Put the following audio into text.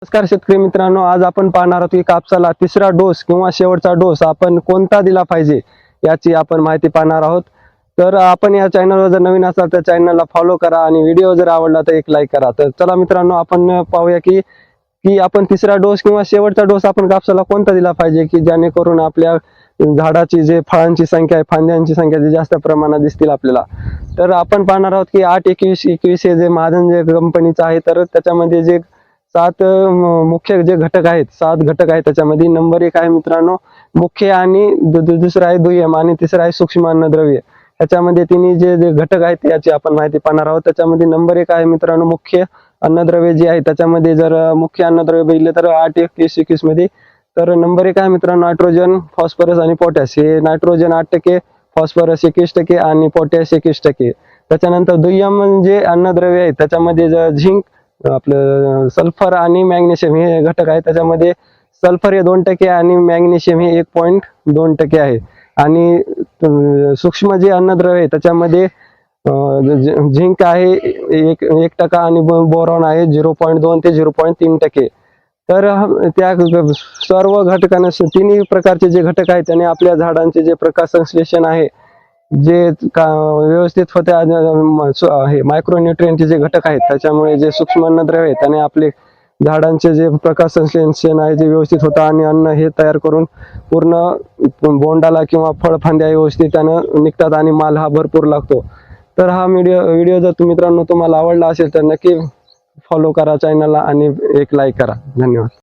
नमस्कार शेतकरी मित्रांनो, आज आपण पाहणार आहोत की कापसाला तिसरा डोस किंवा शेवटचा डोस आपण कोणता दिला पाहिजे याची आपण माहिती पाहणार आहोत। तर आपण या चॅनलवर जर नवीन असाल तर चॅनलला फॉलो करा आणि व्हिडिओ जर आवडला तर एक लाईक करा। तर चला मित्रांनो, आपण पाहूया की की आपण तिसरा डोस किंवा शेवटचा डोस आपण कापसाला कोणता दिला पाहिजे की जेणेकरून आपल्या झाडाची जे फळांची संख्या आहे, फांद्यांची संख्या जी जास्त प्रमाणात दिसतील आपल्याला। तर आपण पाहणार आहोत की 8-21-21 हे जे महाजन जे कंपनीचं आहे, तर त्याच्यामध्ये जे 7 मुख्य जे घटक आहेत, 7 घटक आहेत। त्याच्यामध्ये नंबर 1 आहे मित्रांनो मुख्य, आणि दुसरा आहे दुय्यम, आणि तिसरा आहे सूक्ष्म अन्नद्रव्य। त्याच्यामध्ये तिन्ही जे घटक आहेत याची आपण माहिती पाहणार आहोत। त्याच्यामध्ये नंबर 1 आहे मित्रांनो मुख्य अन्नद्रव्य जे आहे, त्याच्यामध्ये जर मुख्य अन्नद्रव्य बघितले तर 8-21-21 मध्ये तर नंबर 1 आहे मित्रांनो नायट्रोजन, फॉस्फरस आणि पोटॅश। हे नायट्रोजन 8%, फॉस्फरस 21% आणि पोटॅश 21%। त्याच्यानंतर दुय्यम म्हणजे अन्नद्रव्य आहे, त्याच्यामध्ये झिंक, आपलं सल्फर आणि मॅग्नेशियम हे घटक आहेत। त्याच्यामध्ये सल्फर हे 2% आणि मॅग्नेशियम हे 1.2% आहे। आणि सूक्ष्म जे अन्नद्रव्य आहे त्याच्यामध्ये झिंक आहे 1% आणि बोरॉन आहे 0.2 ते 0.3%। तर त्या सर्व घटकांना, तिन्ही प्रकारचे जे घटक आहेत त्याने आपल्या झाडांचे जे प्रकाश संश्लेषण आहे, जे व्यवस्थित होते हे मायक्रोन्यूट्रिएंटचे जे घटक आहेत, त्याच्यामुळे जे सूक्ष्म अन्नद्रव्य आहे त्याने आपले झाडांचे जे प्रकाश संश्लेषण आहे जे व्यवस्थित होतं आणि अन्न हे तयार करून पूर्ण बोंडाला किंवा फळफांद्या व्यवस्थित त्यानं निघतात आणि माल हा भरपूर लागतो। तर हा व्हिडिओ जर मित्रांनो तुम्हाला आवडला असेल तर नक्की फॉलो करा चॅनलला आणि एक लाईक करा। धन्यवाद।